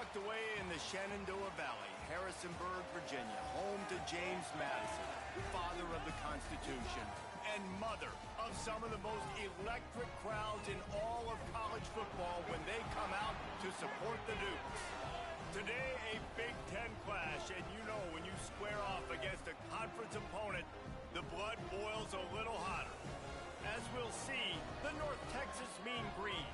tucked away in the Shenandoah Valley, Harrisonburg, Virginia, home to James Madison, father of the Constitution, and mother of some of the most electric crowds in all of college football when they come out to support the Dukes. Today, a Big Ten clash, and you know when you square off against a conference opponent, the blood boils a little hotter. As we'll see, the North Texas Mean Green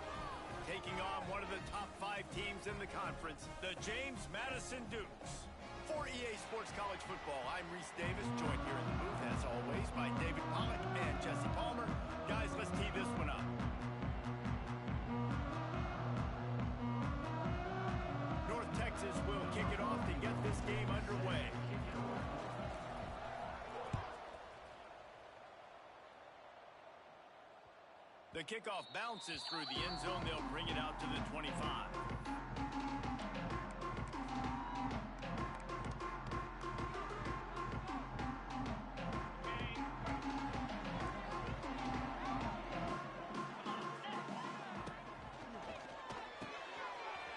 taking on one of the top 5 teams in the conference, the James Madison Dukes. For EA Sports College Football, I'm Reese Davis, joined here in the booth, as always, by David Pollack and Jesse Palmer. Guys, let's tee this one up. North Texas will kick it off to get this game underway. The kickoff bounces through the end zone. They'll bring it out to the 25.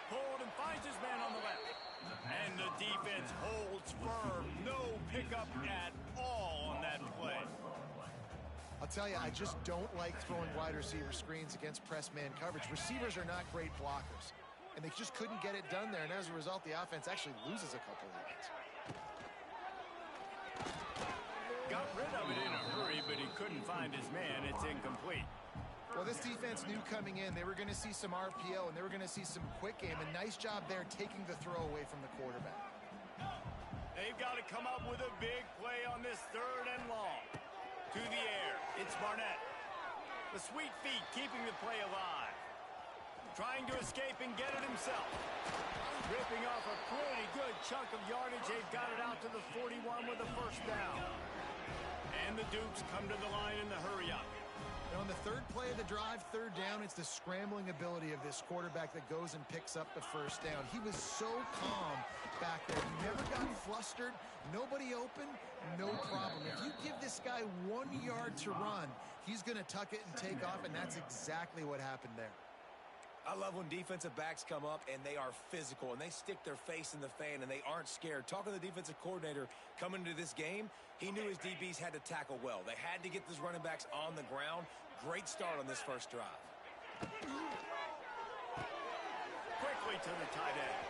Hold and finds his man on the left. And the defense holds firm. No pickup at all on that play. I'll tell you, I just don't like throwing wide receiver screens against press man coverage. Receivers are not great blockers, and they just couldn't get it done there, and as a result, the offense actually loses a couple of yards. Got rid of it in a hurry, but he couldn't find his man. It's incomplete. Well, this defense knew coming in they were going to see some RPO, and they were going to see some quick game, and nice job there taking the throw away from the quarterback. They've got to come up with a big play on this 3rd and long. To the air, it's Barnett. The sweet feet keeping the play alive. Trying to escape and get it himself. Ripping off a pretty good chunk of yardage. They've got it out to the 41 with a first down. And the Dukes come to the line in the hurry-up. And on the 3rd play of the drive, 3rd down, it's the scrambling ability of this quarterback that goes and picks up the first down. He was so calm back there. He never got flustered. Nobody open, no problem. If you give this guy 1 yard to run, he's going to tuck it and take off, and that's exactly what happened there. I love when defensive backs come up and they are physical and they stick their face in the fan and they aren't scared. Talking to the defensive coordinator coming into this game, he knew his DBs had to tackle well. They had to get these running backs on the ground. Great start on this first drive. Quickly to the tight end.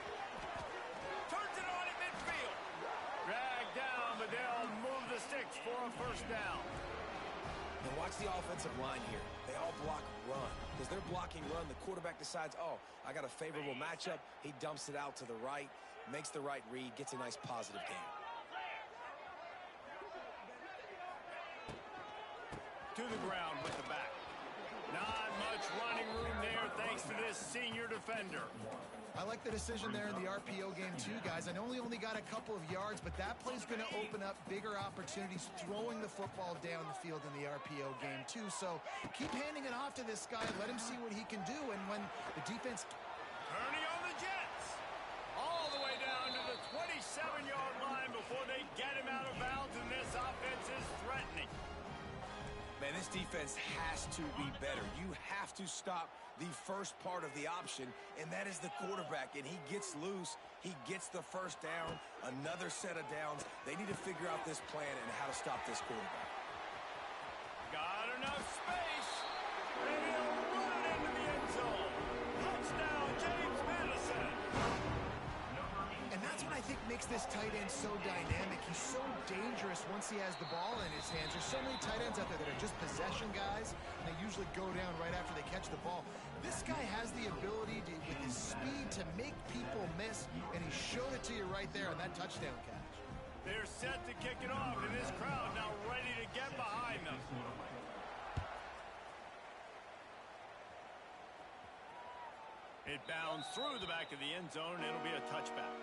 Turns it on at midfield. Dragged down, but they'll move the sticks for a first down. And watch the offensive line here. They all block run. Because they're blocking run, the quarterback decides, oh, I got a favorable matchup. He dumps it out to the right, makes the right read, gets a nice positive gain. To the ground with the back. Not much running room there thanks to this senior defender. I like the decision there in the RPO game too, guys. I know he only got a couple of yards, but that play's going to open up bigger opportunities throwing the football down the field in the RPO game too. So keep handing it off to this guy. Let him see what he can do. And when the defense... Turning on the Jets. All the way down to the 27-yard line before they get him out of bounds, and this offense is threatening. Man, this defense has to be better. You have to stop the first part of the option, and that is the quarterback. And he gets loose. He gets the first down, another set of downs. They need to figure out this plan and how to stop this quarterback. Got enough space, and he'll run it into the end zone. Touchdown, James Madison. And that's what I think makes this tight end so dynamic. He's so dangerous once he has the ball in his hands. There's so many tight ends out there that are just possession guys, and they usually go down right after they catch the ball. This guy has the ability to, with his speed, to make people miss, and he showed it to you right there on that touchdown catch. They're set to kick it off, and this crowd now ready to get behind them. It bounds through the back of the end zone, and it'll be a touchback.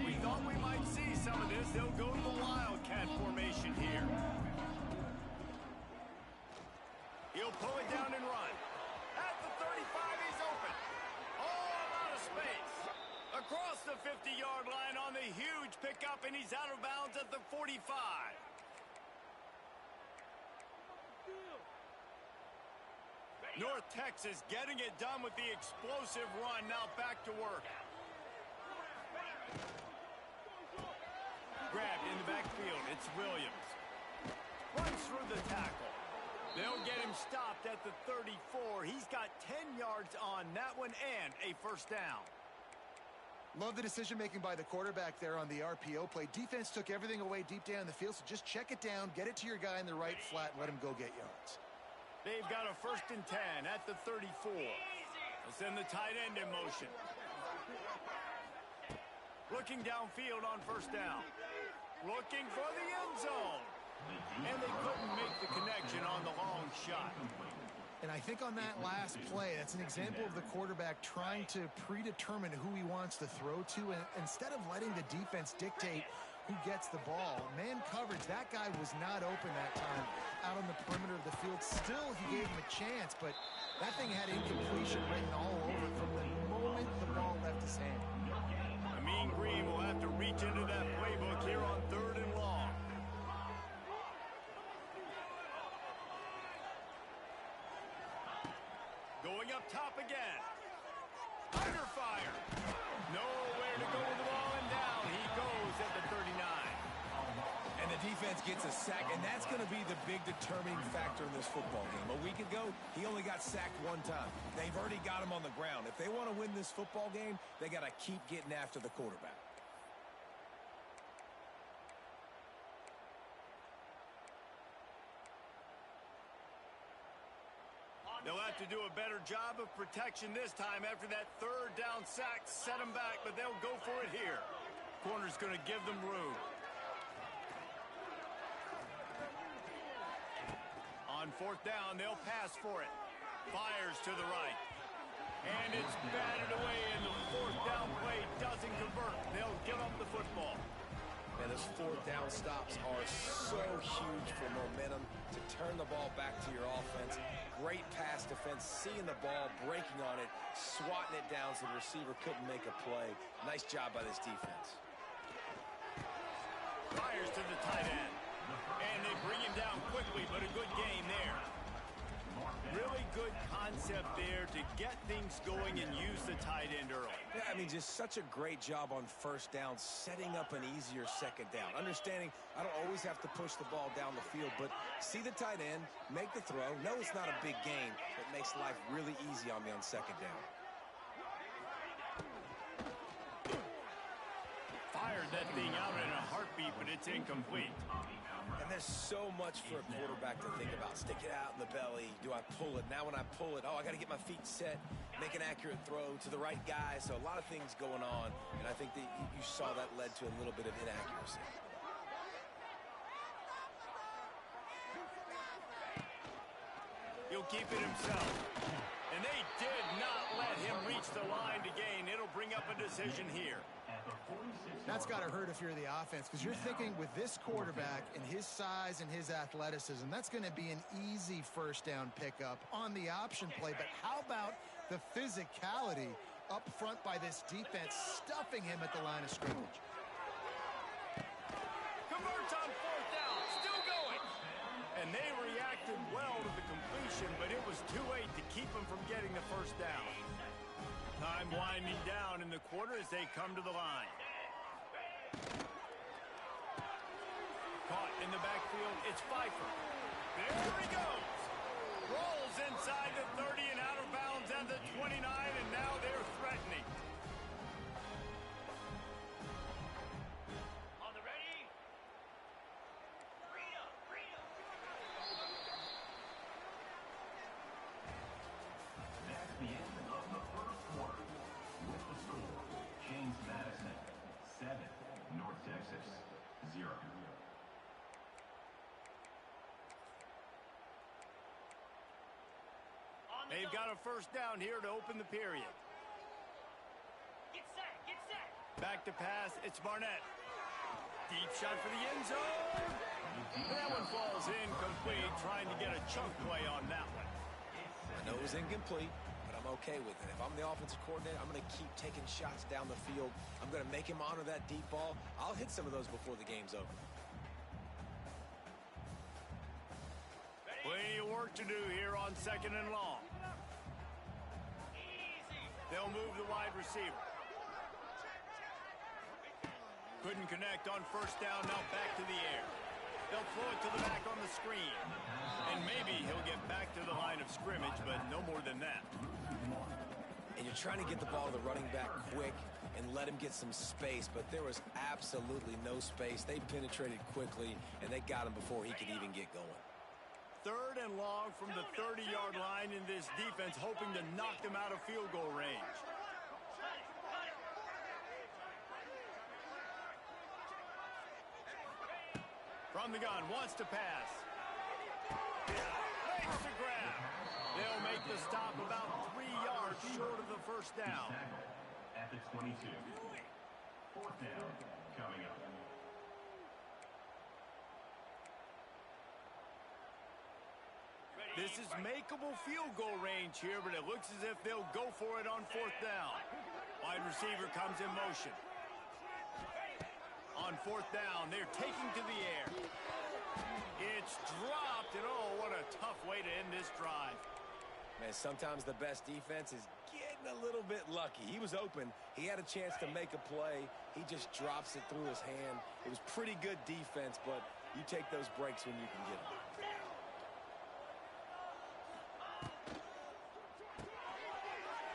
We thought we might see some of this. They'll go to the Wildcat formation here. He'll pull it down and run. At the 35, he's open. All out of space. Across the 50-yard line on the huge pickup, and he's out of bounds at the 45. North Texas getting it done with the explosive run. Now back to work. Grabbed in the backfield. It's Williams. Runs through the tackle. They'll get him stopped at the 34. He's got 10 yards on that one and a first down. Love the decision-making by the quarterback there on the RPO play. Defense took everything away deep down the field, so just check it down, get it to your guy in the right flat, and let him go get yards. They've got a 1st and 10 at the 34. They'll send the tight end in motion. Looking downfield on 1st down. Looking for the end zone. And they couldn't make the connection on the long shot. And I think on that last play, that's an example of the quarterback trying to predetermine who he wants to throw to. And instead of letting the defense dictate who gets the ball, man coverage, that guy was not open that time out on the perimeter of the field. Still, he gave him a chance, but that thing had incompletion written all over it from the moment the ball left his hand. The Mean Green will have to reach into that playbook here on 3rd and long. Going up top again. Under fire. Nowhere to go with the ball, and down he goes at the 39. And the defense gets a sack, and that's going to be the big determining factor in this football game. A week ago, he only got sacked 1 time. They've already got him on the ground. If they want to win this football game, they got to keep getting after the quarterback. They'll have to do a better job of protection this time after that 3rd down sack. Set them back, but they'll go for it here. Corner's going to give them room. On 4th down, they'll pass for it. Fires to the right. And it's batted away, and the 4th down play doesn't convert. They'll give up the football. And those 4th down stops are so huge for momentum to turn the ball back to your offense. Great pass defense, seeing the ball, breaking on it, swatting it down so the receiver couldn't make a play. Nice job by this defense. Fires to the tight end. And they bring him down quickly, but a good game there. Really good concept there to get things going and use the tight end early. Yeah, I mean, just such a great job on 1st down, setting up an easier 2nd down. Understanding I don't always have to push the ball down the field, but see the tight end, make the throw. No, it's not a big gain. It makes life really easy on me on 2nd down. Fired that thing out in a heartbeat, but it's incomplete. And there's so much for a quarterback to think about. Stick it out in the belly. Do I pull it? Now when I pull it, I got to get my feet set, make an accurate throw to the right guy. So a lot of things going on, and I think that you saw that led to a little bit of inaccuracy. He'll keep it himself. And they did not let him reach the line to gain. It'll bring up a decision here. That's got to hurt if you're the offense, because you're thinking with this quarterback and his size and his athleticism, that's going to be an easy 1st down pickup on the option play. But how about the physicality up front by this defense, stuffing him at the line of scrimmage? Converts on 4th down, still going. And they reacted well to the completion, but it was too late to keep him from getting the 1st down. Time winding down in the quarter as they come to the line. Caught in the backfield, it's Pfeiffer. There he goes. Rolls inside the 30 and out of bounds at the 29, and now they're threatening. On the ready. That's the end of the 1st quarter. With the score, James Madison, 7, North Texas, 0. They've got a 1st down here to open the period. Get set, get set. Back to pass, it's Barnett. Deep shot for the end zone. That one falls incomplete, trying to get a chunk play on that one. I know it was incomplete, but I'm I'm okay with it. If I'm the offensive coordinator, I'm going to keep taking shots down the field. I'm going to make him honor that deep ball. I'll hit some of those before the game's over. Plenty of work to do here on 2nd and long. They'll move the wide receiver. Couldn't connect on 1st down, now back to the air. They'll throw it to the back on the screen. And maybe he'll get back to the line of scrimmage, but no more than that. And you're trying to get the ball to the running back quick and let him get some space, but there was absolutely no space. They penetrated quickly, and they got him before he could even get going. 3rd and long from the 30-yard line in this defense, hoping to knock them out of field goal range. From the gun, wants to pass. Makes the grab. They'll make the stop about 3 yards short of the 1st down. At the 22. 4th down coming up. This is makeable field goal range here, but it looks as if they'll go for it on 4th down. Wide receiver comes in motion. On 4th down, they're taking to the air. It's dropped, and oh, what a tough way to end this drive. Man, sometimes the best defense is getting a little bit lucky. He was open. He had a chance to make a play. He just drops it through his hand. It was pretty good defense, but you take those breaks when you can get them.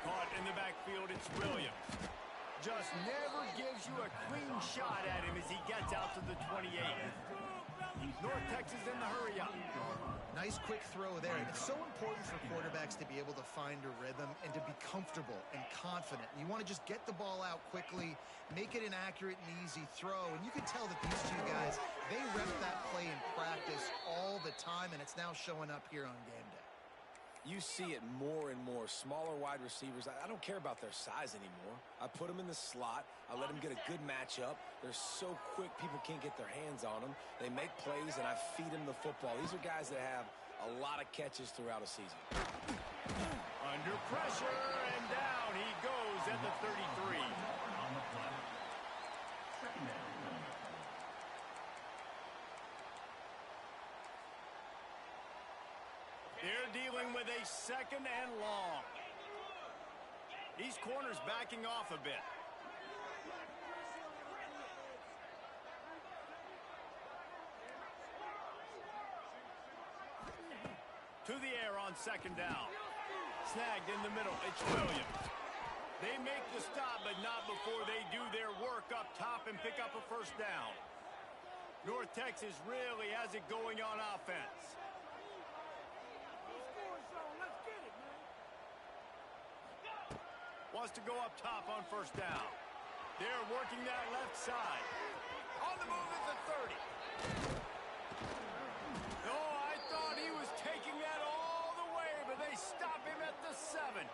Caught in the backfield, it's Williams. Just never gives you a clean shot at him as he gets out to the 28. North Texas in the hurry up. Nice quick throw there. And it's so important for quarterbacks to be able to find a rhythm and to be comfortable and confident. You want to just get the ball out quickly, make it an accurate and easy throw. And you can tell that these two guys, they rep that play in practice all the time, and it's now showing up here on game day. You see it more and more. Smaller wide receivers, I don't care about their size anymore. I put them in the slot. I let them get a good matchup. They're so quick, people can't get their hands on them. They make plays, and I feed them the football. These are guys that have a lot of catches throughout a season. Under pressure, and down he goes at the 33. On the play. 2nd down. They're dealing with a 2nd and long. These corners backing off a bit. To the air on 2nd down. Snagged in the middle. It's Williams. They make the stop, but not before they do their work up top and pick up a 1st down. North Texas really has it going on offense. Wants to go up top on 1st down. They're working that left side. On the move is the 30. Oh, I thought he was taking that all the way, but they stop him at the 7.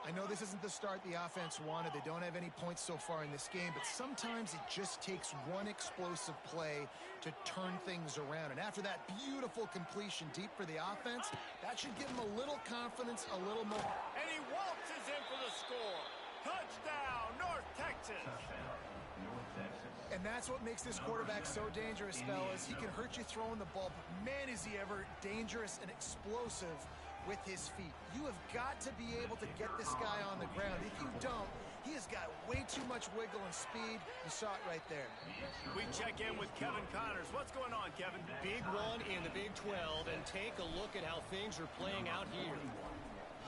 I know this isn't the start the offense wanted. They don't have any points so far in this game, but sometimes it just takes one explosive play to turn things around. And after that beautiful completion deep for the offense, that should give them a little confidence, a little more. And he waltzes in for the score. Touchdown, North Texas. North Texas. And that's what makes this quarterback so dangerous, fellas. He can hurt you throwing the ball, but man, is he ever dangerous and explosive with his feet. You have got to be able to get this guy on the ground. If you don't, he has got way too much wiggle and speed. You saw it right there. We check in with Kevin Connors. What's going on, Kevin? Big one in the Big 12, and take a look at how things are playing out here.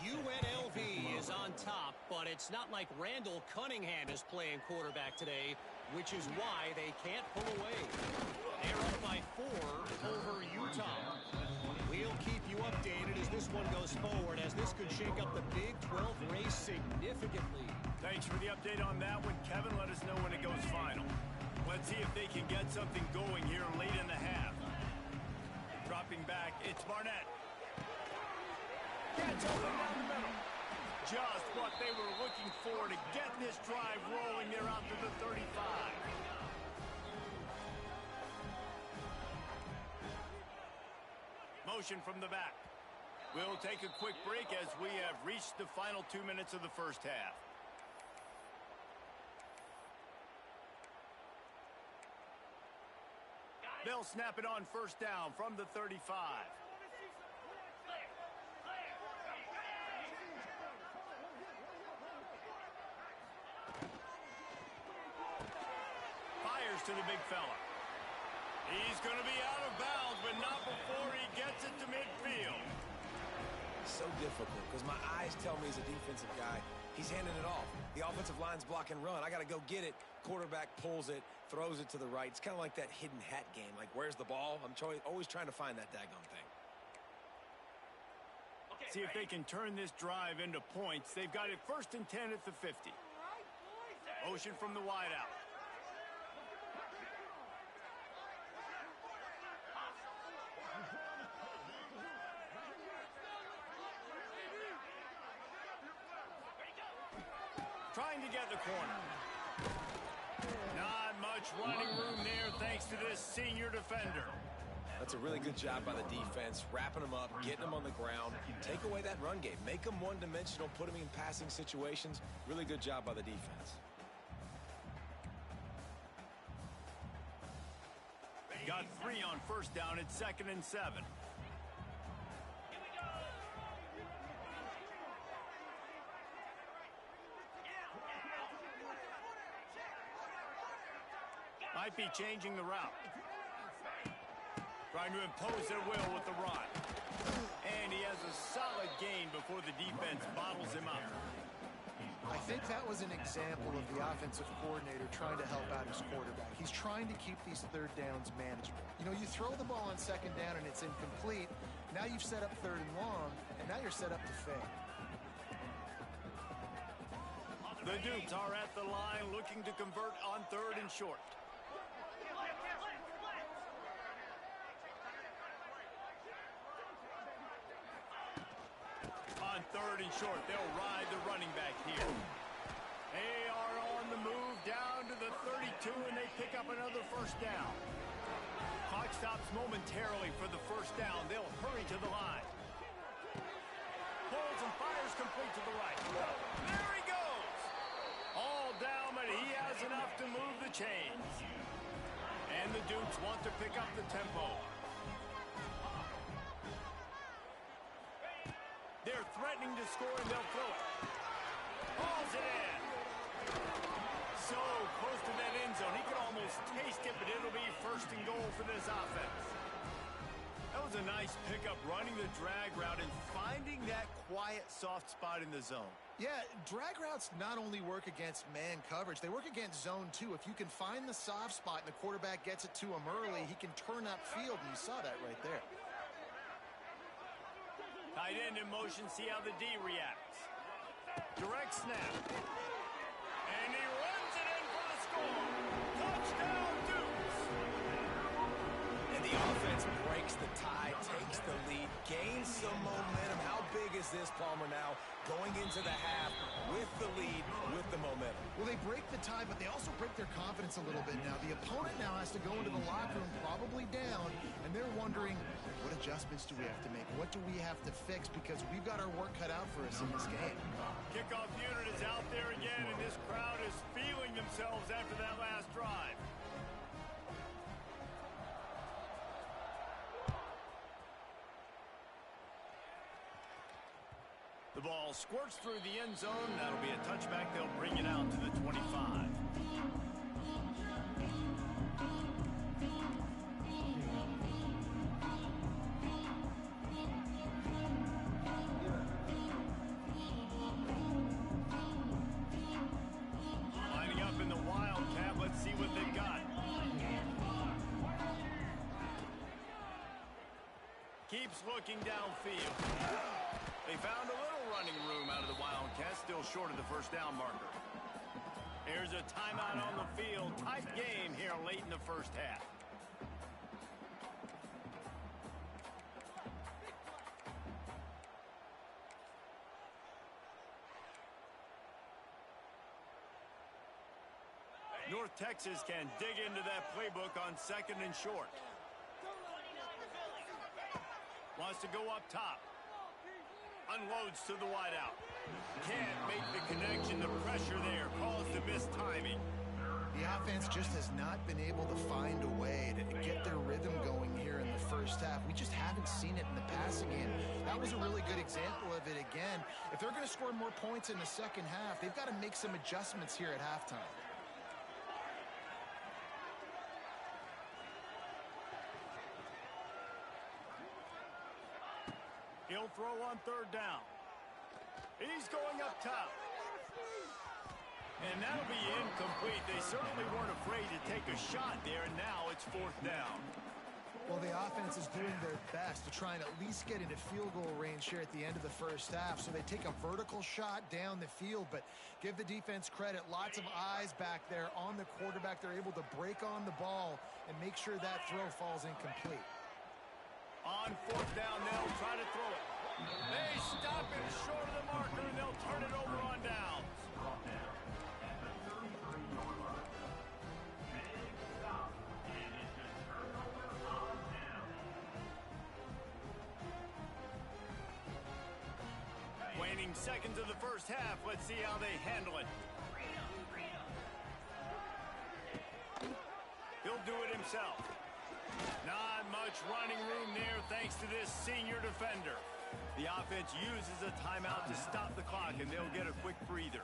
UNLV is on top, but it's not like Randall Cunningham is playing quarterback today, which is why they can't pull away. They're up by 4 over Utah. We'll keep you updated as this one goes forward, as this could shake up the Big 12 race significantly. Thanks for the update on that one, Kevin. Let us know when it goes final. Let's see if they can get something going here late in the half. Dropping back, it's Barnett. Gets open down the middle. Just what they were looking for to get this drive rolling there out to the 35. Motion from the back. We'll take a quick break as we have reached the final 2 minutes of the first half. They'll snap it on first down from the 35. Fires to the big fella. He's going to be out of bounds, but not before he gets it to midfield. So difficult because my eyes tell me as a defensive guy, he's handing it off. The offensive line's block and run. I got to go get it. Quarterback pulls it, throws it to the right. It's kind of like that hidden hat game. Like, where's the ball? I'm always trying to find that daggone thing. Okay, See if they can turn this drive into points. They've got it 1st and 10 at the 50. Motion from the wideout. Trying to get the corner. Not much running room there thanks to this senior defender. That's a really good job by the defense, wrapping them up, getting them on the ground. Take away that run game. Make them one-dimensional, put them in passing situations. Really good job by the defense. Got 3 on first down at 2nd and 7. Might be changing the route. Trying to impose their will with the run. And he has a solid gain before the defense bottles him up. I think that was an example of the offensive coordinator trying to help out his quarterback. He's trying to keep these third downs manageable. You know, you throw the ball on 2nd down and it's incomplete. Now you've set up 3rd and long, and now you're set up to fail. The Dukes are at the line looking to convert on 3rd and short. On 3rd and short, they'll ride the running back here. They are on the move down to the 32, and they pick up another 1st down. Clock stops momentarily for the 1st down. They'll hurry to the line. Pulls and fires complete to the right. There he goes! All down, but he has enough to move the chains. And the Dukes want to pick up the tempo. They're threatening to score, and they'll throw it. Hauls it in. So close to that end zone. He could almost taste it, but it'll be 1st and goal for this offense. That was a nice pickup, running the drag route and finding that quiet, soft spot in the zone. Yeah, drag routes not only work against man coverage, they work against zone too. If you can find the soft spot and the quarterback gets it to him early, he can turn upfield, and you saw that right there. Tight end in motion, see how the D reacts. Direct snap. And he runs it in for the score. Touchdown, Dukes. And the offense breaks the tie, takes the lead, gains some momentum. How big is this, Palmer, now? Going into the half with the lead, with the momentum. Well, they break the tie, but they also break their confidence a little bit now. The opponent now has to go into the locker room probably down, and they're wondering, what adjustments do we have to make? What do we have to fix? Because we've got our work cut out for us in this game. Kickoff unit is out there again, and this crowd is feeling themselves after that last drive. The ball squirts through the end zone. That'll be a touchback. They'll bring it out to the 25. Lining up in the Wildcat. Let's see what they've got. Keeps looking downfield. They found a little running room out of the Wildcats, still short of the 1st down marker. There's a timeout on the field. Tight game here late in the 1st half. North Texas can dig into that playbook on 2nd and short. Wants to go up top. Unloads to the wideout. Can't make the connection. The pressure there caused the missed timing. The offense just has not been able to find a way to get their rhythm going here in the first half. We just haven't seen it in the passing game. That was a really good example of it again. If they're going to score more points in the second half, they've got to make some adjustments here at halftime. He'll throw on third down. He's going up top. And that'll be incomplete. They certainly weren't afraid to take a shot there, and now it's fourth down. Well, the offense is doing their best to try and at least get into field goal range here at the end of the first half. So they take a vertical shot down the field, but give the defense credit. Lots of eyes back there on the quarterback. They're able to break on the ball and make sure that throw falls incomplete. On fourth down, they'll try to throw it. They stop it short of the marker, and they'll turn it over on downs. Waning seconds of the first half. Let's see how they handle it. He'll do it himself. Not much running room there thanks to this senior defender. The offense uses a timeout to stop the clock, and they'll get a quick breather.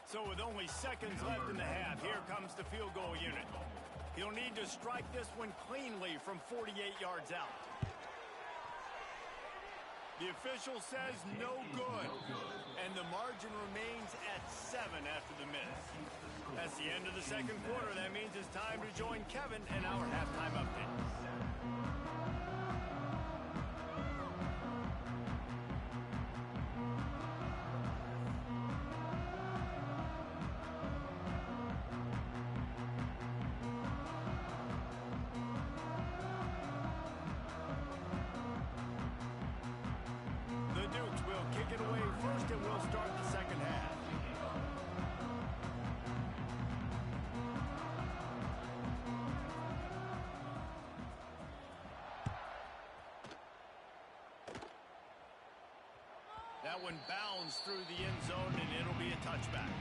So with only seconds left in the half, here comes the field goal unit. He'll need to strike this one cleanly from 48 yards out. The official says no good, and the margin remains at 7 after the miss. That's the end of the second quarter. That means it's time to join Kevin in our halftime update. The Dukes will kick it away first, and we'll start the second half. That one bounds through the end zone, and it'll be a touchback.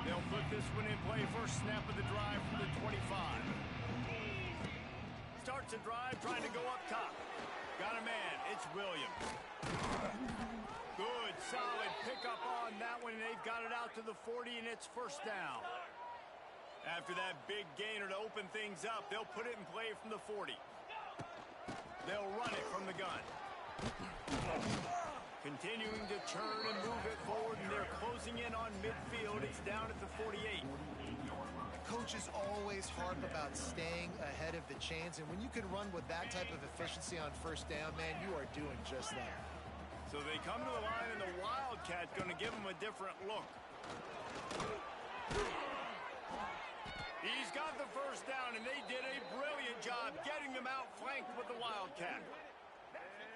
They'll put this one in play. First snap of the drive from the 25. Starts a drive, trying to go up top. Got a man. It's Williams. Good, solid pickup on that one, and they've got it out to the 40, and it's first down. After that big gainer to open things up, they'll put it in play from the 40. They'll run it from the gun. Continuing to turn and move it forward, and they're closing in on midfield. It's down at the 48. Coaches always harp about staying ahead of the chains, and when you can run with that type of efficiency on first down, man, you are doing just that. So they come to the line, and the Wildcat's going to give them a different look. He's got the first down, and they did a brilliant job getting them outflanked with the Wildcat.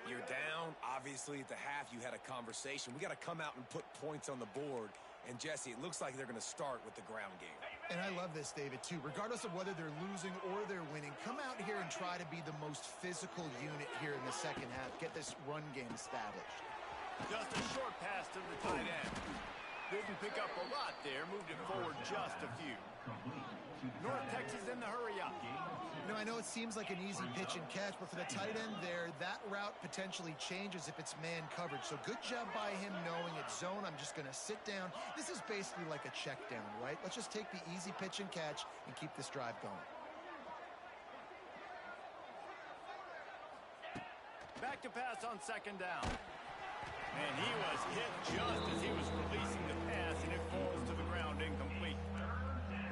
You're down. Obviously, at the half, you had a conversation. We got to come out and put points on the board. And, Jesse, it looks like they're going to start with the ground game. And I love this, David, too. Regardless of whether they're losing or they're winning, come out here and try to be the most physical unit here in the second half. Get this run game established. Just a short pass to the tight end. Didn't pick up a lot there. Moved it forward just a few. North Texas in the hurry-up. You know, I know it seems like an easy pitch and catch, but for the tight end there, that route potentially changes if it's man coverage. So good job by him knowing it's zone. I'm just going to sit down. This is basically like a check down, right? Let's just take the easy pitch and catch and keep this drive going. Back to pass on second down. And he was hit just as he was releasing the pass, and it falls to the ground incomplete.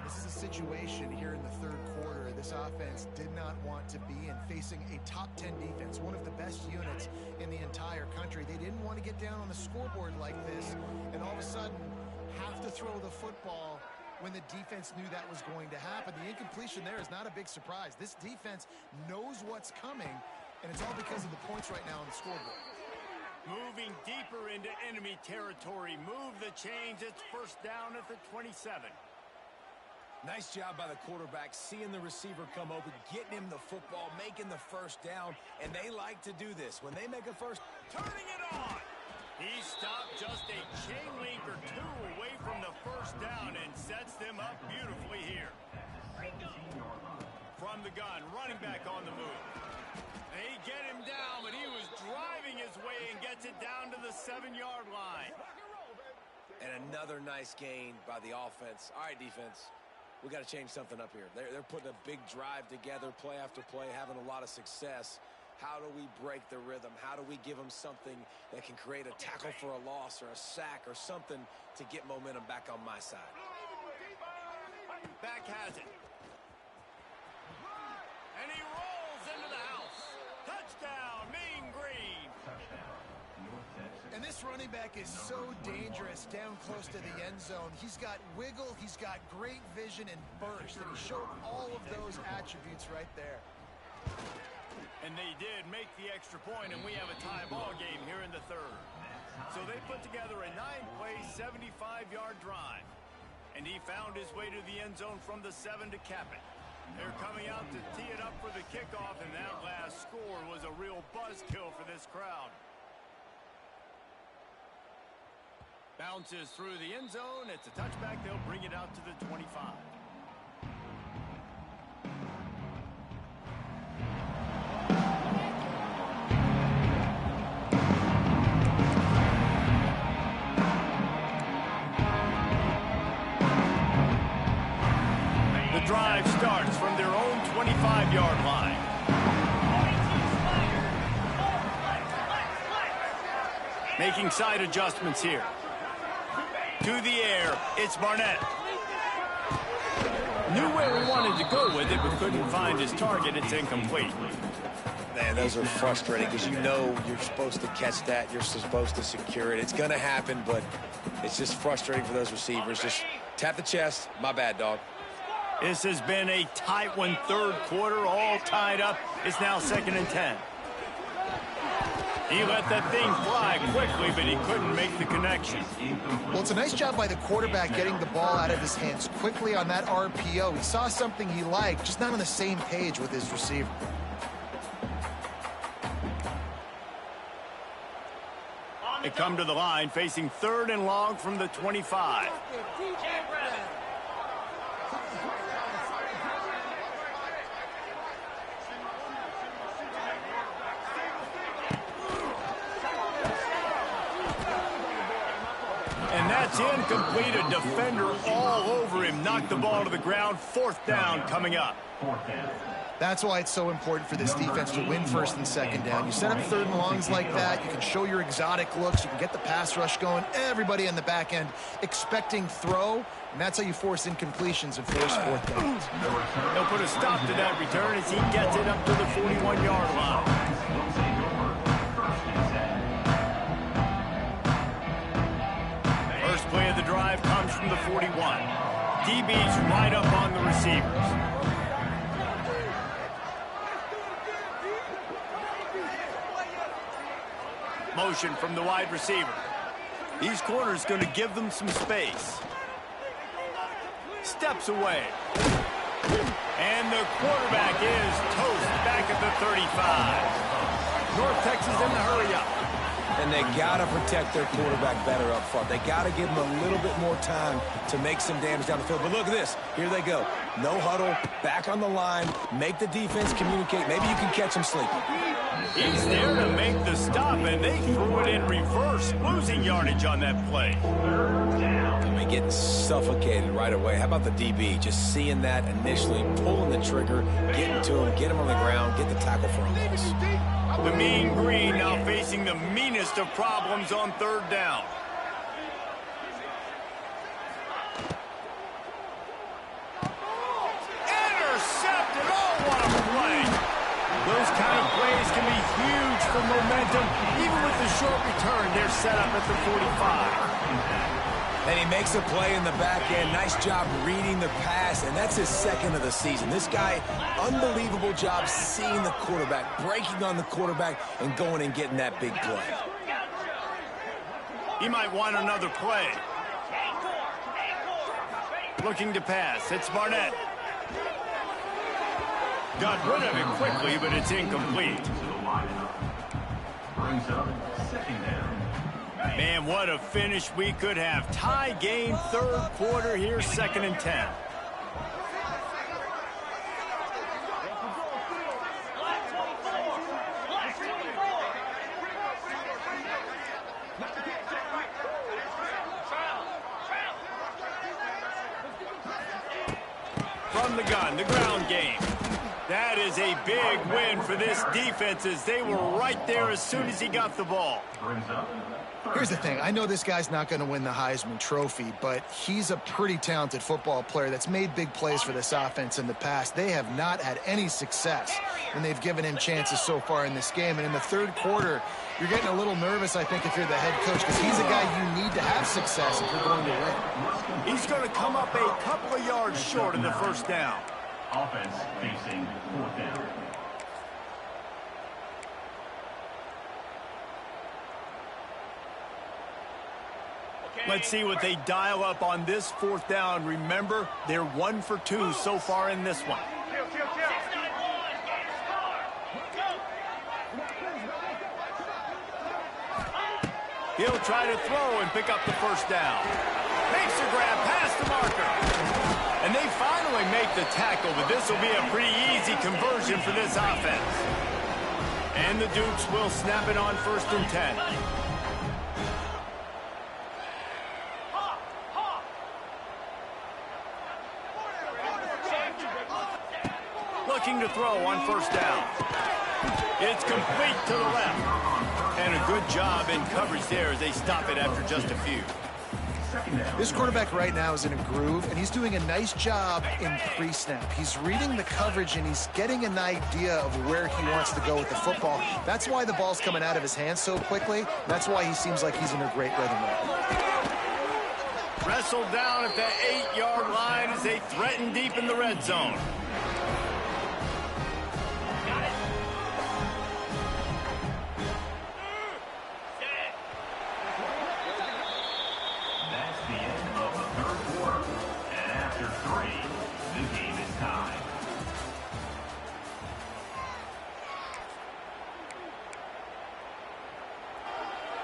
This is a situation here in the third quarter this offense did not want to be in, facing a top 10 defense, one of the best units in the entire country. They didn't want to get down on the scoreboard like this and all of a sudden have to throw the football when the defense knew that was going to happen. The incompletion there is not a big surprise. This defense knows what's coming, and it's all because of the points right now on the scoreboard. Moving deeper into enemy territory. Move the chains. It's first down at the 27. Nice job by the quarterback, seeing the receiver come open, getting him the football, making the first down, and they like to do this. When they make a first, Turning it on. He stopped just a chain link or two away from the first down and sets them up beautifully here. From the gun, running back on the move. They get him down, but he was driving his way and gets it down to the 7-yard line. and another nice gain by the offense. All right, defense. We got to change something up here. They're putting a big drive together, play after play, having a lot of success. How do we break the rhythm? How do we give them something that can create a tackle for a loss or a sack or something to get momentum back on my side? Back has it. And he rolls into the house. Touchdown, Mean Green. And this running back is so dangerous down close to the end zone. He's got wiggle, he's got great vision and burst, and he showed all of those attributes right there. And they did make the extra point, and we have a tie ball game here in the third. So they put together a 9-play, 75-yard drive. And he found his way to the end zone from the 7 to cap it. They're coming out to tee it up for the kickoff, and that last score was a real buzzkill for this crowd. Bounces through the end zone. It's a touchback. They'll bring it out to the 25. The drive starts from their own 25-yard line. Making side adjustments here. To the air, it's Barnett. Knew where he wanted to go with it, but couldn't find his target. It's incomplete. Man, those are frustrating because you know you're supposed to catch that. You're supposed to secure it. It's going to happen, but it's just frustrating for those receivers. Just tap the chest. My bad, dog. This has been a tight one, third quarter, all tied up. It's now 2nd and 10. He let that thing fly quickly, but he couldn't make the connection. Well, it's a nice job by the quarterback getting the ball out of his hands quickly on that RPO. He saw something he liked, just not on the same page with his receiver. They come to the line, facing 3rd and long from the 25. And that's incomplete. A defender all over him. Knocked the ball to the ground. 4th down coming up. That's why it's so important for this defense to win 1st and 2nd down. You set up 3rd and longs like that. You can show your exotic looks. You can get the pass rush going. Everybody on the back end expecting throw. And that's how you force incompletions and force 4th downs. They'll put a stop to that return as he gets it up to the 41-yard line. First play of the drive comes from the 41. DB's right up on the receivers. Motion from the wide receiver. These corners going to give them some space. Steps away. And the quarterback is toast back at the 35. North Texas in the hurry up. And they got to protect their quarterback better up front. They got to give him a little bit more time to make some damage down the field. But look at this. Here they go. No huddle, back on the line, make the defense communicate. Maybe you can catch him sleeping. He's there to make the stop, and they threw it in reverse, losing yardage on that play. I mean, getting suffocated right away. How about the DB? Just seeing that initially, pulling the trigger, getting to him, get him on the ground, get the tackle for a loss. The Mean Green now facing the meanest of problems on 3rd down. Intercepted! Oh, what a play! Those kind of plays can be huge for momentum. Even with the short return, they're set up at the 45. And he makes a play in the back end. Nice job reading the pass, and that's his second of the season. This guy, unbelievable job seeing the quarterback, breaking on the quarterback, and going and getting that big play. He might want another play. Looking to pass. It's Barnett. Got rid of it quickly, but it's incomplete. Brings up second down. Man, what a finish we could have. Tie game, third quarter here, 2nd and 10. From the gun, the ground game. That is a big win for this defense as they were right there as soon as he got the ball. Brings up. Here's the thing. I know this guy's not going to win the Heisman Trophy, but he's a pretty talented football player that's made big plays for this offense in the past. They have not had any success when they've given him chances so far in this game. And in the third quarter, you're getting a little nervous, I think, if you're the head coach, because he's a guy you need to have success if you're going to win. He's going to come up a couple of yards short of the first down. Offense facing fourth down. Let's see what they dial up on this fourth down. Remember, they're 1 for 2 so far in this one. He'll try to throw and pick up the first down. Makes a grab past the marker. And they finally make the tackle, but this will be a pretty easy conversion for this offense. And the Dukes will snap it on 1st and 10. Looking to throw on 1st down. It's complete to the left. And a good job in coverage there as they stop it after just a few. This quarterback right now is in a groove, and he's doing a nice job in pre-snap. He's reading the coverage, and he's getting an idea of where he wants to go with the football. That's why the ball's coming out of his hands so quickly. That's why he seems like he's in a great rhythm right now. Wrestled down at the 8-yard line as they threaten deep in the red zone.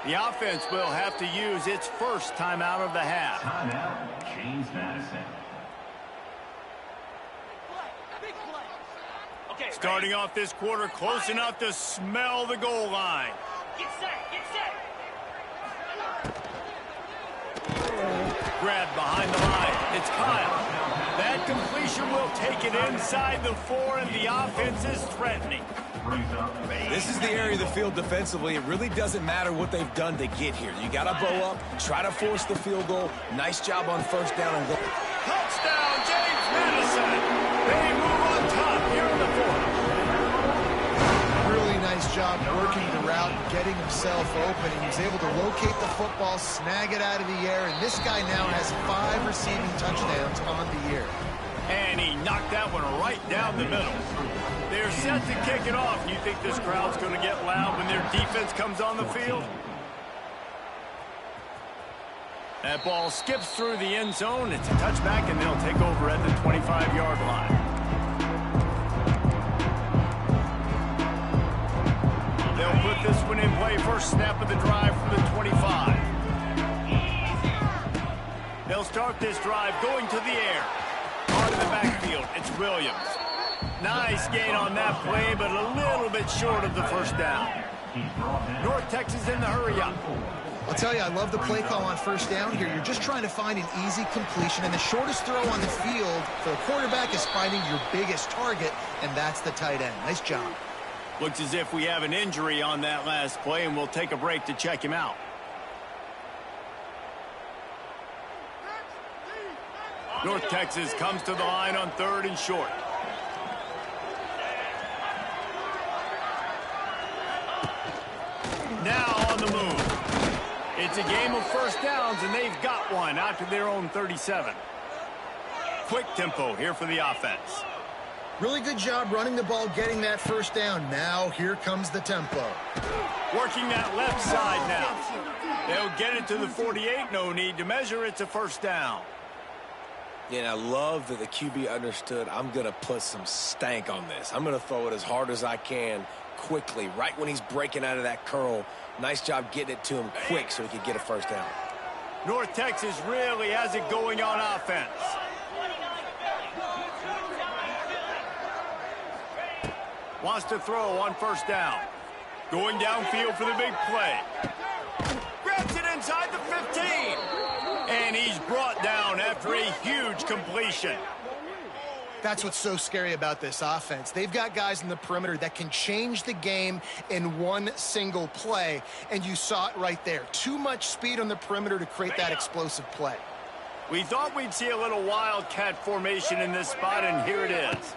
The offense will have to use its first timeout of the half. Timeout, James Madison. Starting off this quarter close enough to smell the goal line. Get set, get set. Grabbed behind the line. It's Kyle. That completion will take it inside the 4, and the offense is threatening. This is the area of the field defensively. It really doesn't matter what they've done to get here. You got to bow up, try to force the field goal. Nice job on 1st down and goal. Touchdown, James Madison. They move on top here in the 4th. Really nice job working the route, getting himself open. He was able to locate the football, snag it out of the air, and this guy now has 5 receiving touchdowns on the year. And he knocked that one right down the middle. They're set to kick it off. You think this crowd's going to get loud when their defense comes on the field? That ball skips through the end zone. It's a touchback, and they'll take over at the 25-yard line. They'll put this one in play. First snap of the drive from the 25. They'll start this drive going to the air. Out of the backfield, it's Williams. Nice gain on that play, but a little bit short of the first down. North Texas in the hurry up. I'll tell you, I love the play call on 1st down here. You're just trying to find an easy completion, and the shortest throw on the field for a quarterback is finding your biggest target, and that's the tight end. Nice job. Looks as if we have an injury on that last play, and we'll take a break to check him out. North Texas comes to the line on 3rd and short. Now on the move. It's a game of first downs, and they've got one out to their own 37. Quick tempo here for the offense. Really good job running the ball, getting that first down. Now here comes the tempo. Working that left side now. They'll get it to the 48. No need to measure. It's a first down. Yeah, and I love that the QB understood I'm going to put some stank on this. I'm going to throw it as hard as I can quickly, right when he's breaking out of that curl. Nice job getting it to him quick so he could get a first down. North Texas really has it going on offense. Wants to throw on first down. Going downfield for the big play. Grabs it inside the 15. And he's brought down after a huge completion. That's what's so scary about this offense. They've got guys in the perimeter that can change the game in one single play, and you saw it right there. Too much speed on the perimeter to create that explosive play. We thought we'd see a little wildcat formation in this spot, and here it is.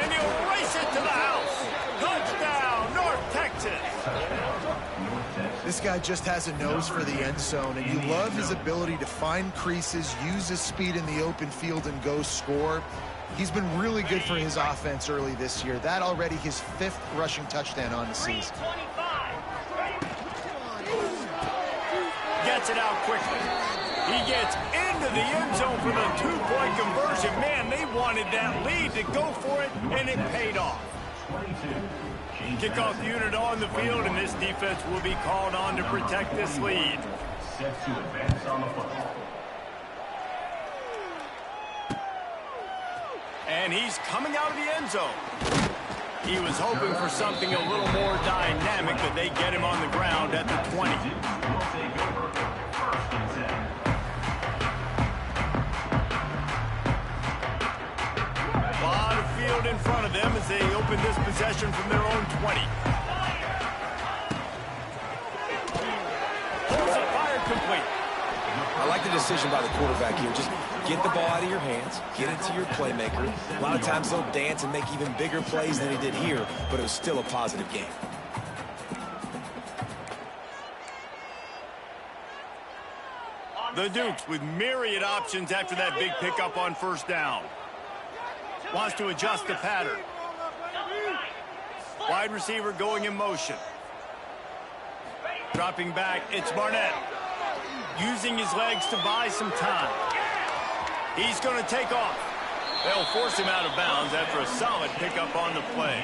And he'll race it to the house. Touchdown, North Texas. This guy just has a nose for the end zone, and you love his ability to find creases, use his speed in the open field, and go score. He's been really good for his offense early this year. That already his 5th rushing touchdown on the season. Gets it out quickly. He gets into the end zone for the 2-point conversion. Man, they wanted that lead to go for it, and it paid off. Kickoff unit on the field, and this defense will be called on to protect this lead. Set to advance on the football. And he's coming out of the end zone. He was hoping for something a little more dynamic, but they get him on the ground at the 20. Will take over 1st and 10. A lot of field in front of them as they open this possession from their own 20. Pulls it, fired complete. I like the decision by the quarterback here. Just get the ball out of your hands, get it to your playmaker. A lot of times they'll dance and make even bigger plays than he did here, but it was still a positive game. The Dukes with myriad options after that big pickup on first down. Wants to adjust the pattern. Wide receiver going in motion. Dropping back, it's Barnett. Using his legs to buy some time. He's going to take off. They'll force him out of bounds after a solid pickup on the play.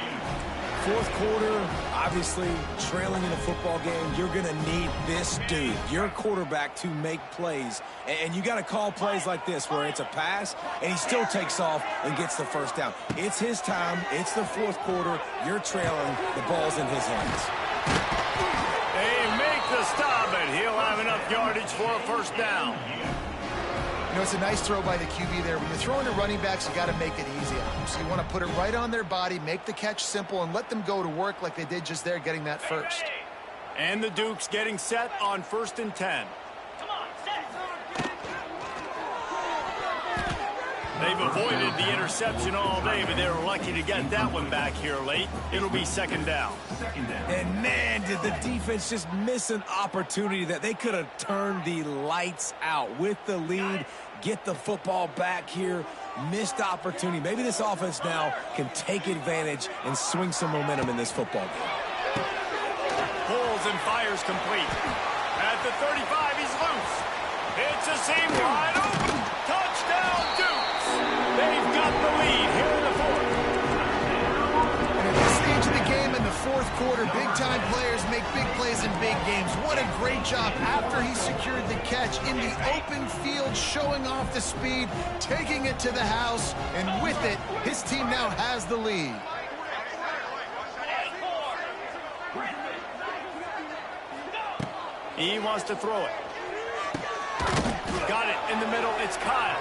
4th quarter, obviously trailing in a football game, you're going to need this dude, your quarterback, to make plays. And you got to call plays like this where it's a pass and he still takes off and gets the first down. It's his time. It's the 4th quarter. You're trailing. The ball's in his hands. They make the stop, and he'll have enough yardage for a first down. You know, it's a nice throw by the QB there. When you're throwing to running backs, you got to make it easy on them. So you want to put it right on their body, make the catch simple, and let them go to work like they did just there, getting that first. And the Dukes getting set on 1st and 10. Come on, set. They've avoided the interception all day, but they were lucky to get that one back here late. It'll be 2nd down. And man, did the defense just miss an opportunity that they could have turned the lights out with the lead, get the football back here. Missed opportunity. Maybe this offense now can take advantage and swing some momentum in this football game. Pulls and fires complete. At the 35, he's loose. It's a seam wide open. Touchdown, Dukes. They've got the lead here in the 4th. And at this stage of the game in the 4th quarter, big-time players make big plays in big games. What a great job after he secured the catch in the open field, showing off the speed, taking it to the house, and with it, his team now has the lead. He wants to throw it. Got it in the middle. It's Kyle.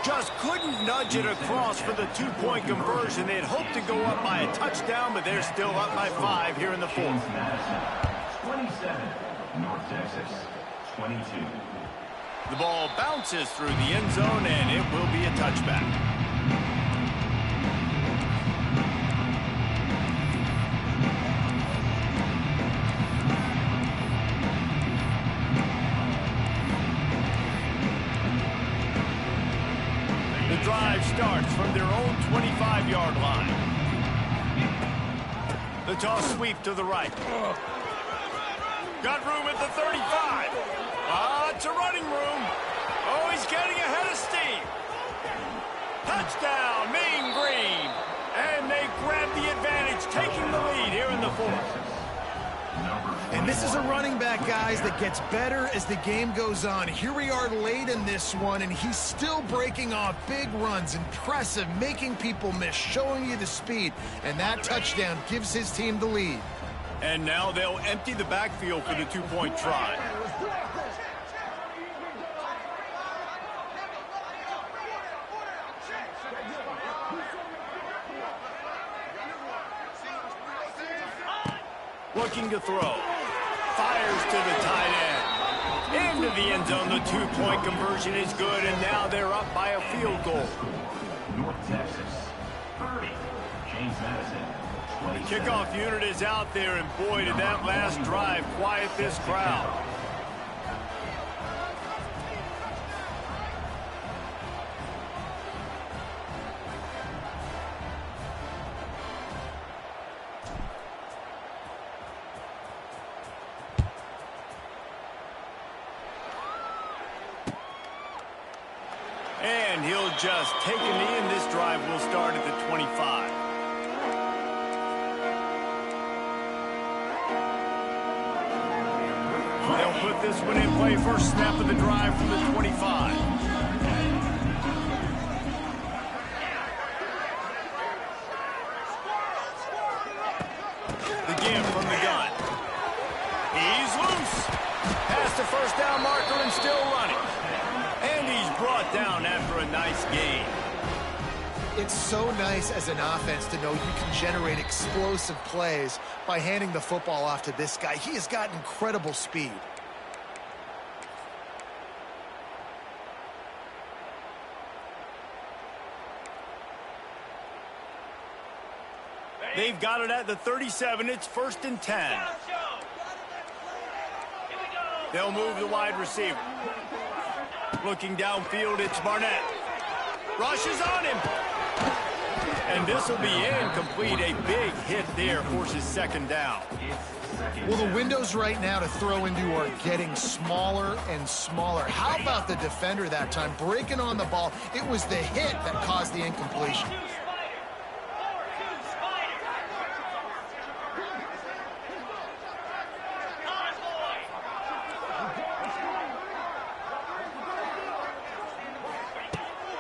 Just couldn't nudge it across for the 2-point conversion. They had hoped to go up by a touchdown, but they're still up by 5 here in the 4th. 27, North Texas, 22. The ball bounces through the end zone, and it will be a touchback. starts from their own 25-yard line. The toss sweep to the right. Got room at the 35. Lots of running room. Oh, he's getting ahead of steam. Touchdown, Mean Green. And they grab the advantage, taking the lead here in the fourth. And this is a running back, guys, that gets better as the game goes on. Here we are late in this one, and he's still breaking off big runs. Impressive, making people miss, showing you the speed. And that touchdown gives his team the lead. And now they'll empty the backfield for the two-point try. Looking to throw. Fires to the tight end. Into the end zone. The two-point conversion is good, and now they're up by a field goal. North Texas, 30. James Madison, The kickoff unit is out there, and boy, did that last drive quiet this crowd. And he'll just take a knee, and this drive will start at the 25. They'll put this one in play. First snap of the drive from the 25. The give from the gun. He's loose. Past the first down marker and still running. And he's brought down after a nice gain. It's so nice as an offense to know you can generate explosive plays by handing the football off to this guy. He has got incredible speed. They've got it at the 37. It's 1st and 10. They'll move the wide receiver. Looking downfield, it's Barnett. Rushes on him. And this will be incomplete. A big hit there forces second down. Well, the windows right now to throw into are getting smaller and smaller. How about the defender that time breaking on the ball? It was the hit that caused the incompletion.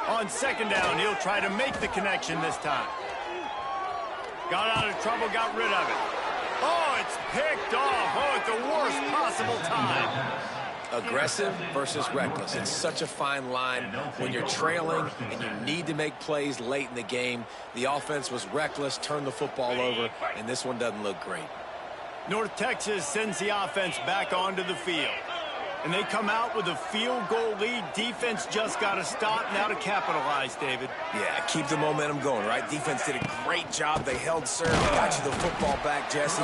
On second down, he'll try to make the connection this time. Got out of trouble, got rid of it. Oh, it's picked off. Oh, at the worst possible time. Aggressive versus reckless. It's such a fine line when you're trailing and you need to make plays late in the game. The offense was reckless, turned the football over, and this one doesn't look great. North Texas sends the offense back onto the field. And they come out with a field goal lead. Defense just got to stop now to capitalize, David. Yeah, keep the momentum going, right? Defense did a great job. They held serve, got you the football back, Jesse.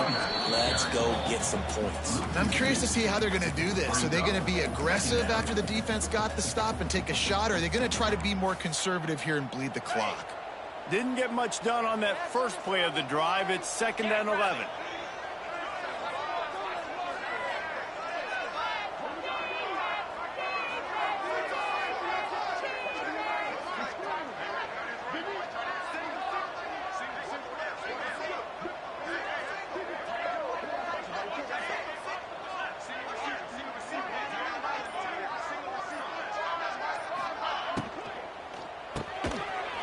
Let's go get some points. I'm curious to see how they're going to do this. Are they going to be aggressive after the defense got the stop and take a shot, or are they going to try to be more conservative here and bleed the clock? Didn't get much done on that first play of the drive. It's 2nd and 11.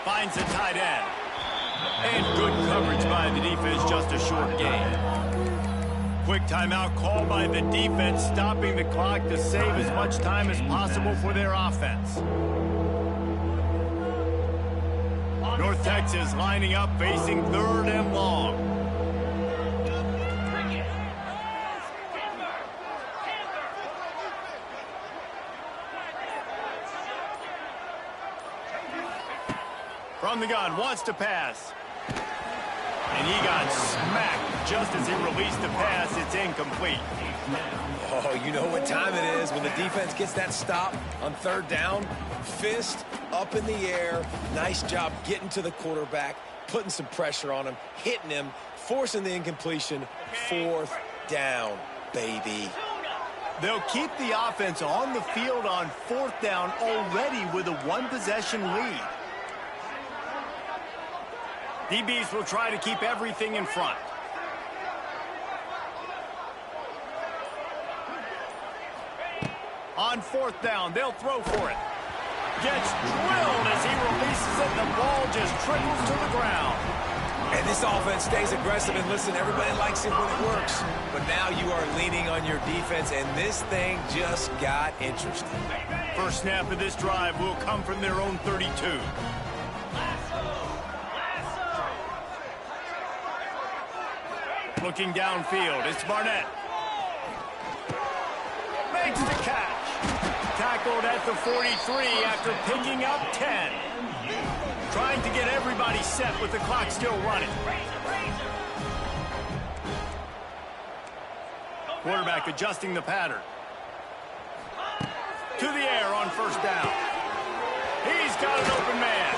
Finds a tight end. And good coverage by the defense, just a short gain. Quick timeout called by the defense, stopping the clock to save as much time as possible for their offense. North Texas lining up, facing 3rd and long. From the gun, wants to pass. And he got smacked just as he released the pass. It's incomplete. Oh, you know what time it is when the defense gets that stop on 3rd down. Fist up in the air. Nice job getting to the quarterback, putting some pressure on him, hitting him, forcing the incompletion. Fourth down, baby. They'll keep the offense on the field on fourth down already with a one-possession lead. DBs will try to keep everything in front. On fourth down, they'll throw for it. Gets drilled as he releases it. The ball just trickles to the ground. And this offense stays aggressive, and listen, everybody likes it when it works. But now you are leaning on your defense, and this thing just got interesting. First snap of this drive will come from their own 32. Looking downfield, it's Barnett. Makes the catch. Tackled at the 43 after picking up 10. Trying to get everybody set with the clock still running. Quarterback adjusting the pattern. To the air on first down. He's got an open man.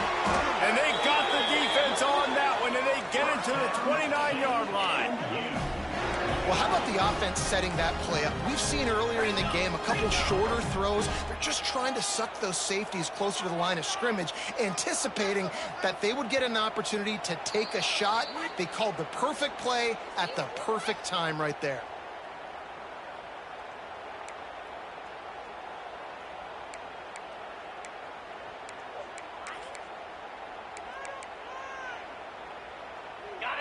And they got the defense on that one, and they get it to the 29-yard line. Well, how about the offense setting that play up? We've seen earlier in the game a couple shorter throws. They're just trying to suck those safeties closer to the line of scrimmage, anticipating that they would get an opportunity to take a shot. They called the perfect play at the perfect time right there.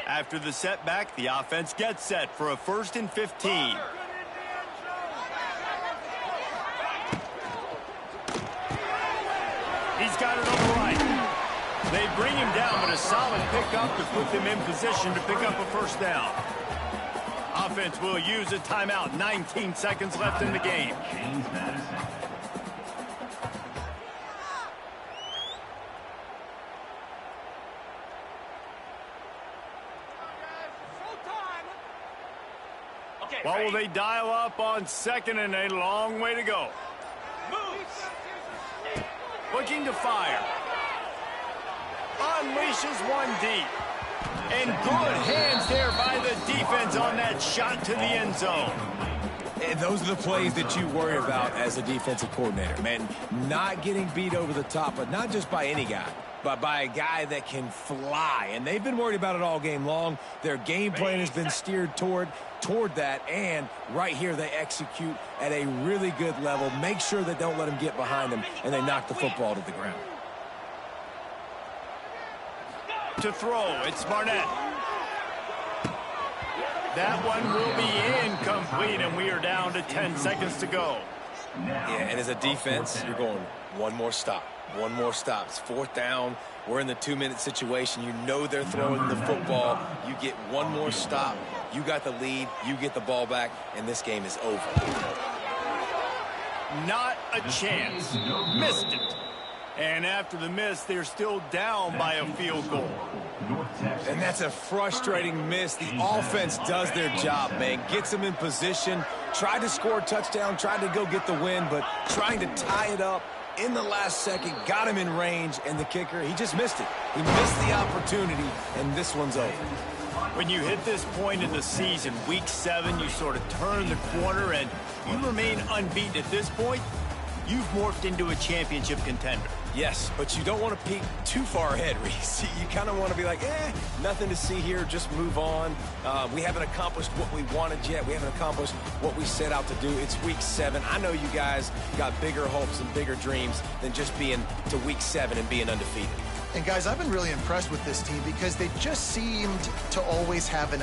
After the setback, the offense gets set for a 1st and 15. He's got it on the right. They bring him down, but a solid pickup to put them in position to pick up a first down. Offense will use a timeout. 19 seconds left in the game. James Madison. What will they dial up on 2nd and a long way to go? Looking to fire. Unleashes one deep. And good hands there by the defense on that shot to the end zone. And those are the plays that you worry about as a defensive coordinator, man. Not getting beat over the top, but not just by any guy, but by a guy that can fly. And they've been worried about it all game long. Their game plan has been steered toward that, and right here they execute at a really good level. Make sure they don't let them get behind them, and they knock the football to the ground. To throw, it's Barnett. That one will be incomplete, and we are down to 10 seconds to go. Yeah, and as a defense, you're going one more stop. One more stop. It's 4th down. We're in the 2-minute situation. You know they're throwing the football. You get one more stop. You got the lead. You get the ball back, and this game is over. Not a chance. Missed it. And after the miss, they're still down by a field goal. And that's a frustrating miss. The offense does their job, man. Gets them in position. Tried to score a touchdown. Tried to go get the win, but trying to tie it up in the last second. Got him in range, and the kicker, he just missed it. He missed the opportunity, and this one's over. When you hit this point in the season, week 7, you sort of turn the corner, and you remain unbeaten at this point. You've morphed into a championship contender. Yes, but you don't want to peek too far ahead, Reese. You kind of want to be like, nothing to see here, just move on. We haven't accomplished what we wanted yet. We haven't accomplished what we set out to do. It's week 7. I know you guys got bigger hopes and bigger dreams than just being to week 7 and being undefeated. And guys, I've been really impressed with this team because they just seemed to always have an